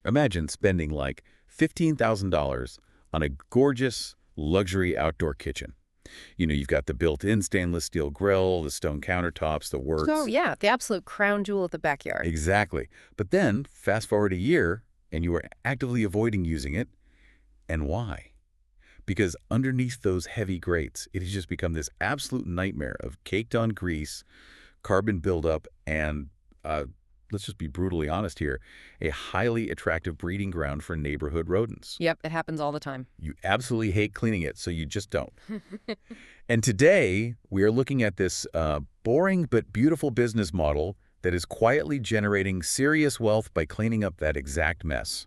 Imagine spending like $15,000 on a gorgeous luxury outdoor kitchen. You've got the built-in stainless steel grill, the stone countertops, the So, works. yeah, the absolute crown jewel of the backyard. Exactly. But then, fast forward a year, and you are actively avoiding using it. And why? Because underneath those heavy grates, it has just become this absolute nightmare of caked-on grease, carbon buildup, and, let's just be brutally honest here, a highly attractive breeding ground for neighborhood rodents. Yep, it happens all the time. You absolutely hate cleaning it, so you just don't. And today, we are looking at this boring but beautiful business model that is quietly generating serious wealth by cleaning up that exact mess.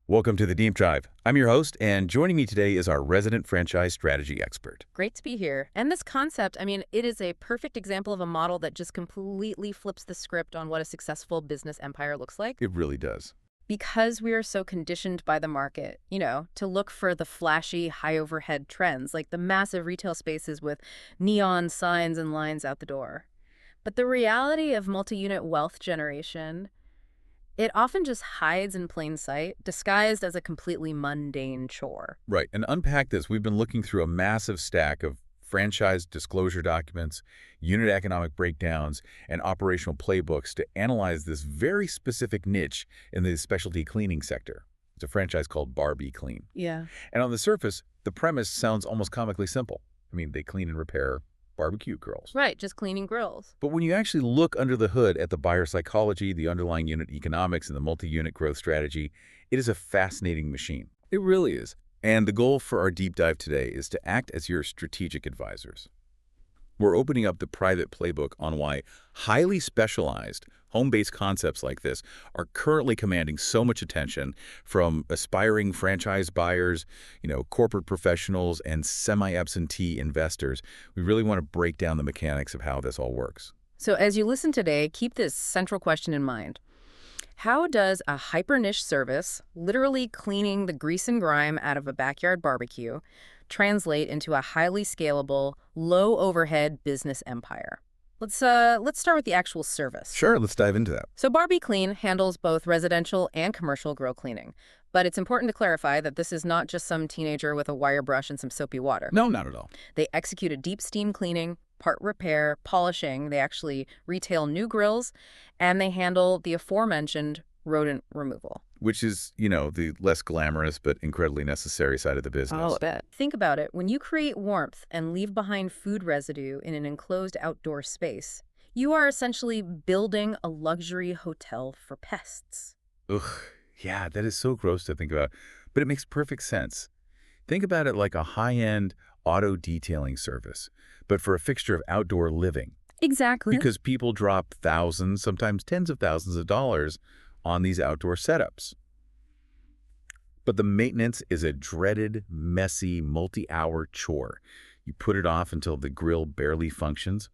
Welcome to the Deep Dive. I'm your host, and joining me today is our resident franchise strategy expert. Great to be here. And this concept, it is a perfect example of a model that just completely flips the script on what a successful business empire looks like. It really does. Because we are so conditioned by the market, to look for the flashy, high overhead trends, like the massive retail spaces with neon signs and lines out the door. But the reality of multi-unit wealth generation, it often just hides in plain sight, disguised as a completely mundane chore. Right, and unpack this, we've been looking through a massive stack of franchise disclosure documents, unit economic breakdowns, and operational playbooks to analyze this very specific niche in the specialty cleaning sector. It's a franchise called Barbie Clean. Yeah. And on the surface, the premise sounds almost comically simple. They clean and repair barbecue grills. Right, just cleaning grills. But when you actually look under the hood at the buyer psychology, the underlying unit economics, and the multi-unit growth strategy, it is a fascinating machine. It really is. And the goal for our deep dive today is to act as your strategic advisors. We're opening up the private playbook on why highly specialized, home-based concepts like this are currently commanding so much attention from aspiring franchise buyers, corporate professionals, and semi-absentee investors. We really want to break down the mechanics of how this all works. So as you listen today, keep this central question in mind. How does a hyper-niche service, literally cleaning the grease and grime out of a backyard barbecue, translate into a highly scalable, low-overhead business empire? Let's start with the actual service. Sure, let's dive into that. So Barbie Clean handles both residential and commercial grill cleaning. But it's important to clarify that this is not just some teenager with a wire brush and some soapy water. No, not at all. They execute a deep steam cleaning, part repair, polishing. They actually retail new grills, and they handle the aforementioned rodent removal. Which is, the less glamorous but incredibly necessary side of the business. Oh, I bet. Think about it. When you create warmth and leave behind food residue in an enclosed outdoor space, you are essentially building a luxury hotel for pests. Ugh, yeah, that is so gross to think about, but it makes perfect sense. Think about it like a high-end auto detailing service, but for a fixture of outdoor living. Exactly. Because people drop thousands, sometimes tens of thousands of dollars on these outdoor setups. But the maintenance is a dreaded, messy, multi-hour chore. You put it off until the grill barely functions.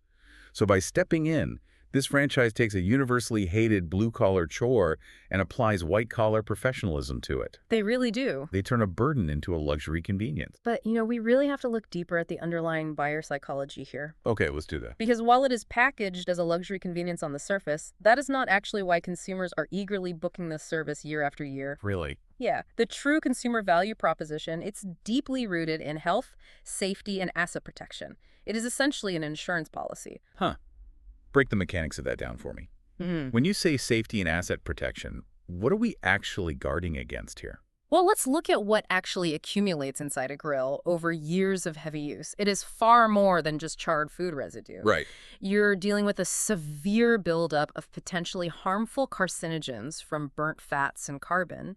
So by stepping in, this franchise takes a universally hated blue-collar chore and applies white-collar professionalism to it. They really do. They turn a burden into a luxury convenience. But, we really have to look deeper at the underlying buyer psychology here. Okay, let's do that. Because while it is packaged as a luxury convenience on the surface, that is not actually why consumers are eagerly booking this service year after year. Really? Yeah. The true consumer value proposition, it's deeply rooted in health, safety, and asset protection. It is essentially an insurance policy. Huh. Break the mechanics of that down for me. When you say safety and asset protection, what are we actually guarding against here? Well, let's look at what actually accumulates inside a grill over years of heavy use. It is far more than just charred food residue. Right. You're dealing with a severe buildup of potentially harmful carcinogens from burnt fats and carbon.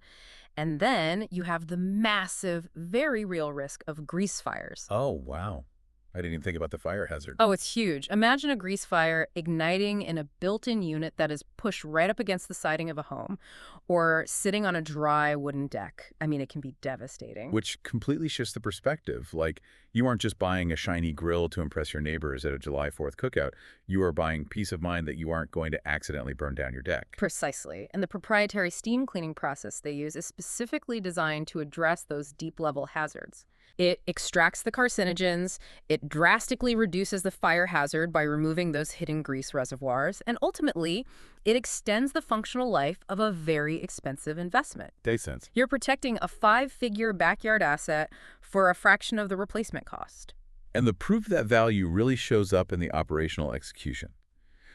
And then you have the massive, very real risk of grease fires. Oh, wow. I didn't even think about the fire hazard. Oh, it's huge. Imagine a grease fire igniting in a built-in unit that is pushed right up against the siding of a home or sitting on a dry wooden deck. It can be devastating. Which completely shifts the perspective. Like, you aren't just buying a shiny grill to impress your neighbors at a July 4th cookout. You are buying peace of mind that you aren't going to accidentally burn down your deck. Precisely. And the proprietary steam cleaning process they use is specifically designed to address those deep-level hazards. It extracts the carcinogens, it drastically reduces the fire hazard by removing those hidden grease reservoirs, and ultimately, it extends the functional life of a very expensive investment. Makes sense. You're protecting a 5-figure backyard asset for a fraction of the replacement cost. And the proof of that value really shows up in the operational execution.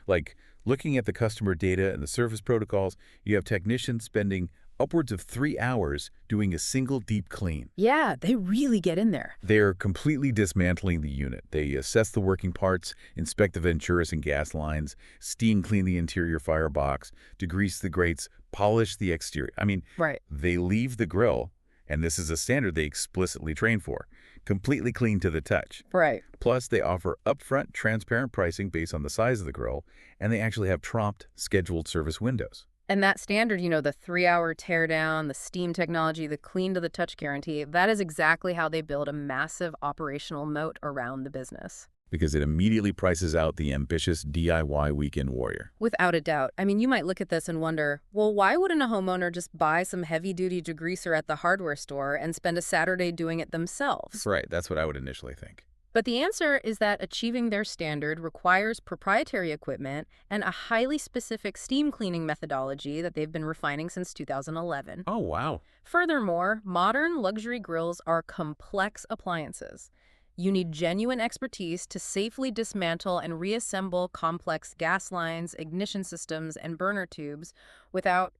Like, looking at the customer data and the service protocols, you have technicians spending upwards of 3 hours doing a single deep clean. Yeah, they really get in there. They're completely dismantling the unit. They assess the working parts, inspect the venturas and gas lines, steam clean the interior firebox, degrease the grates, polish the exterior. Right. They leave the grill, and this is a standard they explicitly train for, completely clean to the touch. Right. Plus, they offer upfront, transparent pricing based on the size of the grill, and they actually have prompt, scheduled service windows. And that standard, the 3-hour teardown, the steam technology, the clean-to-the-touch guarantee, that is exactly how they build a massive operational moat around the business. Because it immediately prices out the ambitious DIY weekend warrior. Without a doubt. You might look at this and wonder, well, why wouldn't a homeowner just buy some heavy-duty degreaser at the hardware store and spend a Saturday doing it themselves? Right, that's what I would initially think. But the answer is that achieving their standard requires proprietary equipment and a highly specific steam cleaning methodology that they've been refining since 2011. Oh, wow. Furthermore, modern luxury grills are complex appliances. You need genuine expertise to safely dismantle and reassemble complex gas lines, ignition systems, and burner tubes without,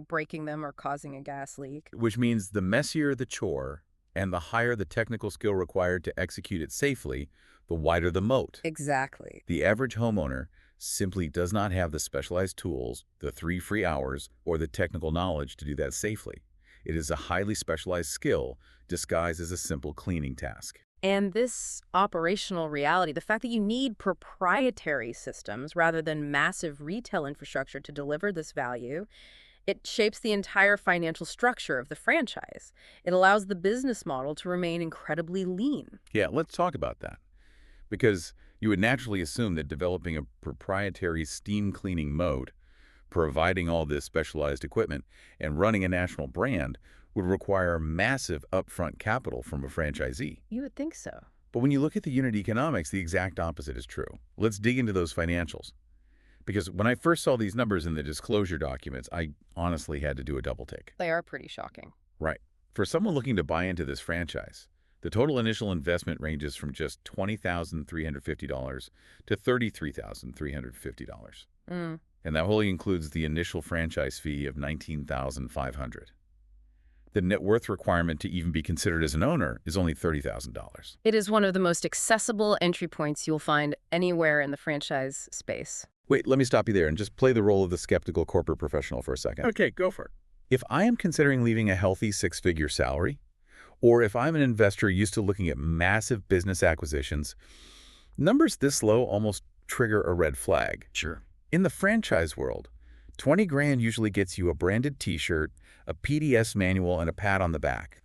breaking them or causing a gas leak. Which means the messier the chore and the higher the technical skill required to execute it safely, the wider the moat. Exactly. The average homeowner simply does not have the specialized tools, the 3 free hours, or the technical knowledge to do that safely. It is a highly specialized skill disguised as a simple cleaning task. And this operational reality, the fact that you need proprietary systems rather than massive retail infrastructure to deliver this value, it shapes the entire financial structure of the franchise. It allows the business model to remain incredibly lean. Yeah, let's talk about that. Because you would naturally assume that developing a proprietary steam cleaning mode, providing all this specialized equipment, and running a national brand would require massive upfront capital from a franchisee. You would think so. But when you look at the unit economics, the exact opposite is true. Let's dig into those financials. Because when I first saw these numbers in the disclosure documents, I honestly had to do a double take. They are pretty shocking. Right. For someone looking to buy into this franchise, the total initial investment ranges from just $20,350 to $33,350. And that wholly includes the initial franchise fee of $19,500. The net worth requirement to even be considered as an owner is only $30,000. It is one of the most accessible entry points you'll find anywhere in the franchise space. Wait, let me stop you there and just play the role of the skeptical corporate professional for a second. Okay, go for it. If I am considering leaving a healthy 6-figure salary, or if I'm an investor used to looking at massive business acquisitions, numbers this low almost trigger a red flag. Sure. In the franchise world, 20 grand usually gets you a branded t-shirt, a PDS manual, and a pat on the back.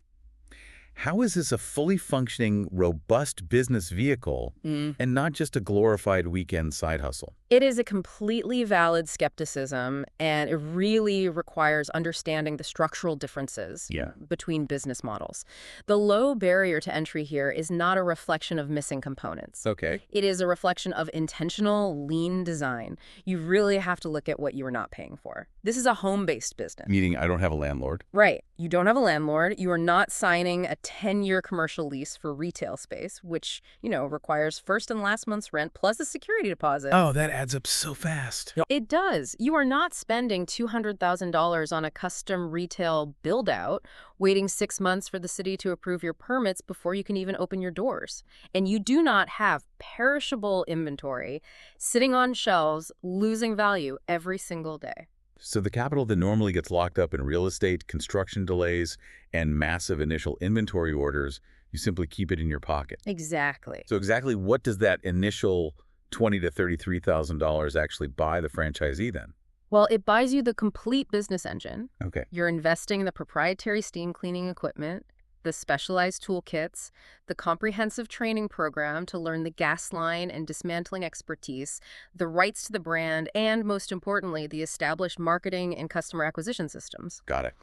How is this a fully functioning, robust business vehicle and not just a glorified weekend side hustle? It is a completely valid skepticism, and it really requires understanding the structural differences between business models. The low barrier to entry here is not a reflection of missing components. Okay. It is a reflection of intentional, lean design. You really have to look at what you are not paying for. This is a home-based business. Meaning I don't have a landlord? Right. You don't have a landlord. You are not signing a 10-year commercial lease for retail space, which, requires first and last month's rent plus a security deposit. Oh, that adds up so fast. It does. You are not spending $200,000 on a custom retail build-out, waiting 6 months for the city to approve your permits before you can even open your doors. And you do not have perishable inventory sitting on shelves, losing value every single day. So the capital that normally gets locked up in real estate, construction delays, and massive initial inventory orders, you simply keep it in your pocket. Exactly. So exactly what does that initial $20,000 to $33,000 actually buy the franchisee then? Well, it buys you the complete business engine. Okay. You're investing in the proprietary steam cleaning equipment, the specialized toolkits, the comprehensive training program to learn the gas line and dismantling expertise, the rights to the brand, and most importantly, the established marketing and customer acquisition systems. Got it.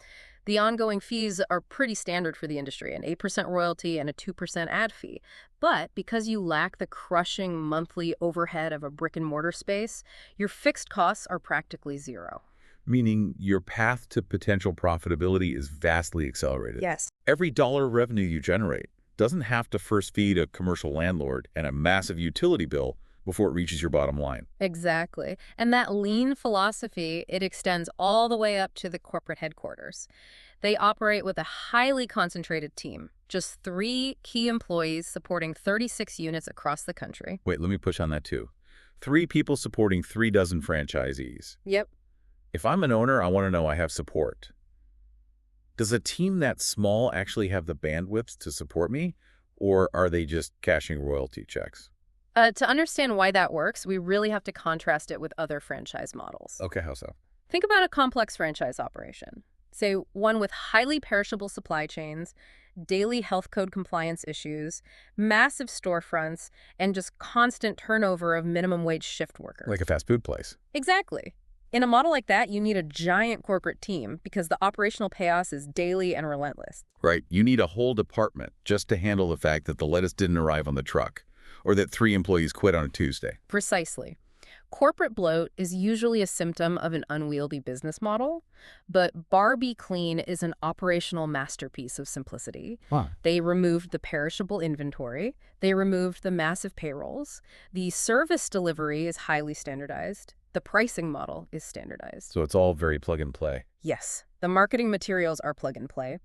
The ongoing fees are pretty standard for the industry, an 8% royalty and a 2% ad fee. But because you lack the crushing monthly overhead of a brick-and-mortar space, your fixed costs are practically zero. Meaning your path to potential profitability is vastly accelerated. Yes. Every dollar of revenue you generate doesn't have to first feed a commercial landlord and a massive utility bill before it reaches your bottom line. Exactly. And that lean philosophy, it extends all the way up to the corporate headquarters. They operate with a highly concentrated team, just 3 key employees supporting 36 units across the country. Wait, let me push on that too. 3 people supporting 3 dozen franchisees. Yep. If I'm an owner, I want to know I have support. Does a team that small actually have the bandwidth to support me, or are they just cashing royalty checks? To understand why that works, we really have to contrast it with other franchise models. Okay, how so? Think about a complex franchise operation. Say, one with highly perishable supply chains, daily health code compliance issues, massive storefronts, and just constant turnover of minimum wage shift workers. Like a fast food place. Exactly. In a model like that, you need a giant corporate team because the operational chaos is daily and relentless. Right, you need a whole department just to handle the fact that the lettuce didn't arrive on the truck, or that 3 employees quit on a Tuesday. Precisely. Corporate bloat is usually a symptom of an unwieldy business model, but Barbie Clean is an operational masterpiece of simplicity. Wow. They removed the perishable inventory, they removed the massive payrolls, the service delivery is highly standardized, the pricing model is standardized. So it's all very plug and play. Yes, the marketing materials are plug and play.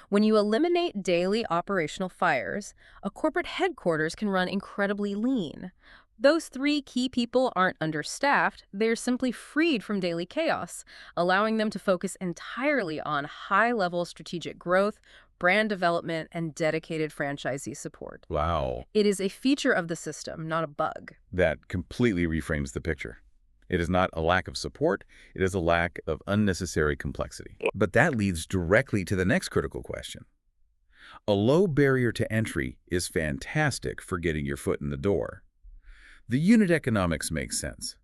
When you eliminate daily operational fires, a corporate headquarters can run incredibly lean. Those 3 key people aren't understaffed, they're simply freed from daily chaos, allowing them to focus entirely on high-level strategic growth, brand development, and dedicated franchisee support. Wow. It is a feature of the system, not a bug. That completely reframes the picture. It is not a lack of support, it is a lack of unnecessary complexity. But that leads directly to the next critical question. A low barrier to entry is fantastic for getting your foot in the door. The unit economics make sense.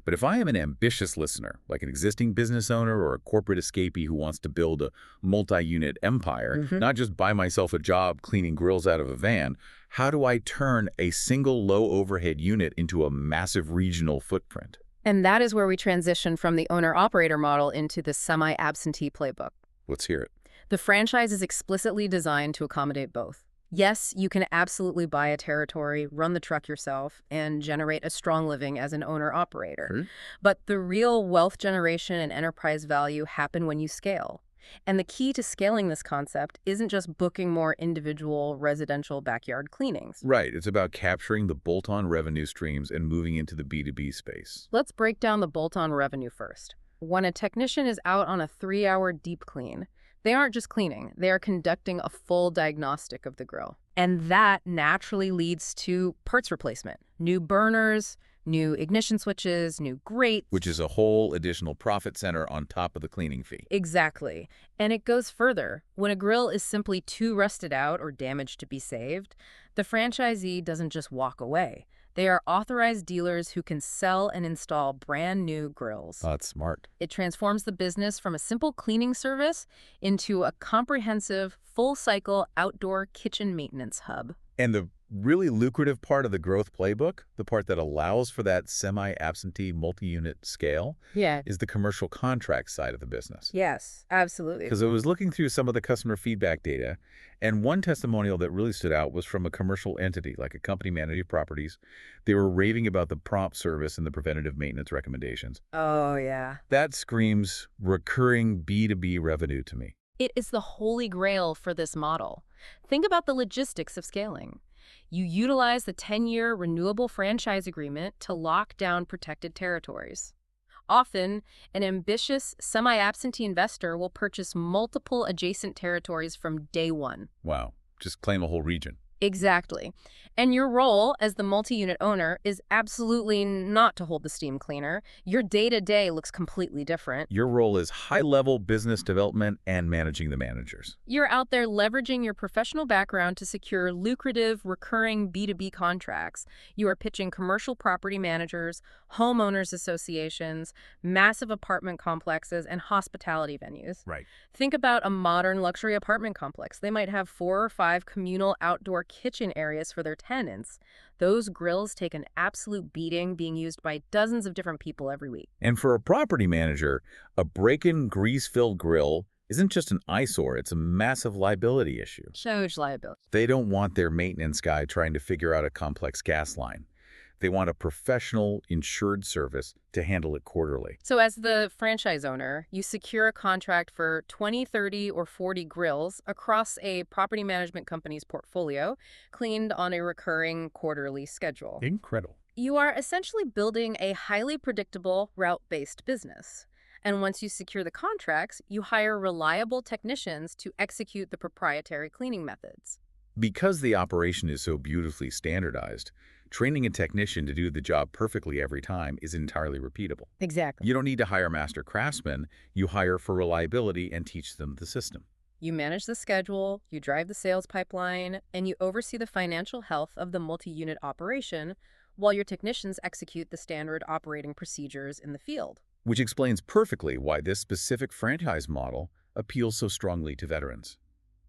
But if I am an ambitious listener, like an existing business owner or a corporate escapee who wants to build a multi-unit empire, not just buy myself a job cleaning grills out of a van, how do I turn a single low-overhead unit into a massive regional footprint? And that is where we transition from the owner-operator model into the semi-absentee playbook. Let's hear it. The franchise is explicitly designed to accommodate both. Yes, you can absolutely buy a territory, run the truck yourself, and generate a strong living as an owner-operator. But the real wealth generation and enterprise value happen when you scale. And the key to scaling this concept isn't just booking more individual residential backyard cleanings. Right, it's about capturing the bolt-on revenue streams and moving into the B2B space. Let's break down the bolt-on revenue first. When a technician is out on a 3-hour deep clean, they aren't just cleaning, they are conducting a full diagnostic of the grill. And that naturally leads to parts replacement, new burners, new ignition switches, new grates. Which is a whole additional profit center on top of the cleaning fee. Exactly. And it goes further. When a grill is simply too rusted out or damaged to be saved, the franchisee doesn't just walk away. They are authorized dealers who can sell and install brand new grills. That's smart. It transforms the business from a simple cleaning service into a comprehensive, full-cycle outdoor kitchen maintenance hub. And the really lucrative part of the growth playbook, the part that allows for that semi-absentee multi-unit scale, is the commercial contract side of the business. Yes, absolutely. Because I was looking through some of the customer feedback data, and one testimonial that really stood out was from a commercial entity, like a company managing properties. They were raving about the prompt service and the preventative maintenance recommendations. Oh, yeah. That screams recurring B2B revenue to me. It is the holy grail for this model. Think about the logistics of scaling. You utilize the 10-year renewable franchise agreement to lock down protected territories. Often, an ambitious semi-absentee investor will purchase multiple adjacent territories from day one. Wow. Just claim a whole region. Exactly. And your role as the multi-unit owner is absolutely not to hold the steam cleaner. Your day-to-day looks completely different. Your role is high-level business development and managing the managers. You're out there leveraging your professional background to secure lucrative, recurring B2B contracts. You are pitching commercial property managers, homeowners associations, massive apartment complexes, and hospitality venues. Right. Think about a modern luxury apartment complex. They might have 4 or 5 communal outdoor kitchen areas for their tenants. Those grills take an absolute beating, being used by dozens of different people every week. And for a property manager, a break-in grease-filled grill isn't just an eyesore, it's a massive liability issue. Huge liability. They don't want their maintenance guy trying to figure out a complex gas line. They want a professional, insured service to handle it quarterly. So as the franchise owner, you secure a contract for 20, 30, or 40 grills across a property management company's portfolio, cleaned on a recurring quarterly schedule. Incredible. You are essentially building a highly predictable, route-based business. And once you secure the contracts, you hire reliable technicians to execute the proprietary cleaning methods. Because the operation is so beautifully standardized, training a technician to do the job perfectly every time is entirely repeatable. Exactly. You don't need to hire master craftsmen, you hire for reliability and teach them the system. You manage the schedule, you drive the sales pipeline, and you oversee the financial health of the multi-unit operation while your technicians execute the standard operating procedures in the field. Which explains perfectly why this specific franchise model appeals so strongly to veterans.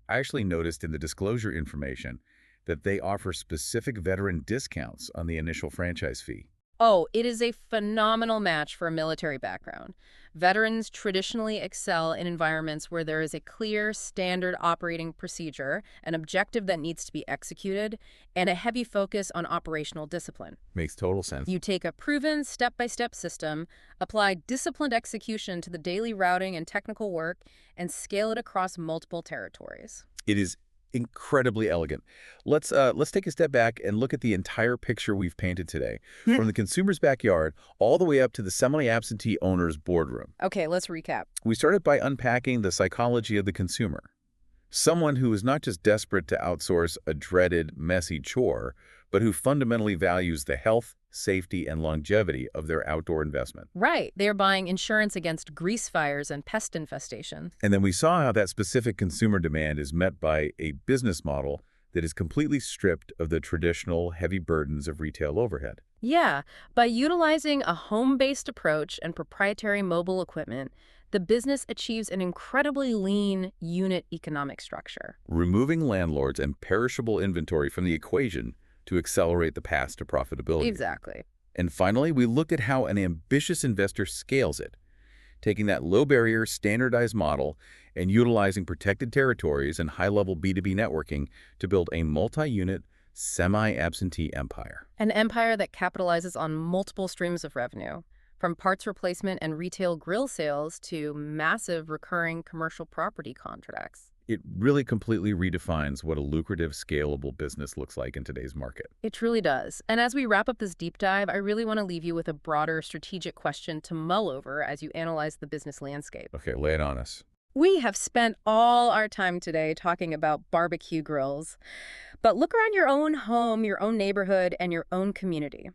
I actually noticed in the disclosure information that they offer specific veteran discounts on the initial franchise fee. Oh, it is a phenomenal match for a military background. Veterans traditionally excel in environments where there is a clear, standard operating procedure, an objective that needs to be executed, and a heavy focus on operational discipline. Makes total sense. You take a proven step-by-step system, apply disciplined execution to the daily routing and technical work, and scale it across multiple territories. It is incredibly elegant. Let's take a step back and look at the entire picture we've painted today, from the consumer's backyard all the way up to the semi-absentee owner's boardroom. Okay, let's recap. We started by unpacking the psychology of the consumer. Someone who is not just desperate to outsource a dreaded, messy chore, but who fundamentally values the health, safety, and longevity of their outdoor investment. Right. They are buying insurance against grease fires and pest infestation. And then we saw how that specific consumer demand is met by a business model that is completely stripped of the traditional heavy burdens of retail overhead. Yeah, by utilizing a home-based approach and proprietary mobile equipment, the business achieves an incredibly lean unit economic structure. Removing landlords and perishable inventory from the equation to accelerate the path to profitability. Exactly. And finally, we looked at how an ambitious investor scales it, taking that low-barrier, standardized model and utilizing protected territories and high-level B2B networking to build a multi-unit, semi-absentee empire. An empire that capitalizes on multiple streams of revenue, from parts replacement and retail grill sales to massive recurring commercial property contracts. It really completely redefines what a lucrative, scalable business looks like in today's market. It truly does. And as we wrap up this deep dive, I really want to leave you with a broader strategic question to mull over as you analyze the business landscape. Okay, lay it on us. We have spent all our time today talking about barbecue grills, but look around your own home, your own neighborhood, and your own community.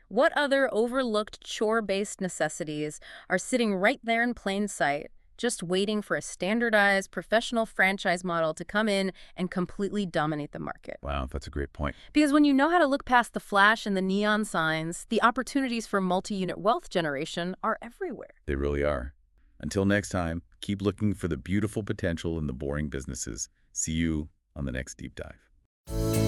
What other overlooked chore-based necessities are sitting right there in plain sight, just waiting for a standardized professional franchise model to come in and completely dominate the market? Wow, that's a great point. Because when you know how to look past the flash and the neon signs, the opportunities for multi-unit wealth generation are everywhere. They really are. Until next time, keep looking for the beautiful potential in the boring businesses. See you on the next deep dive.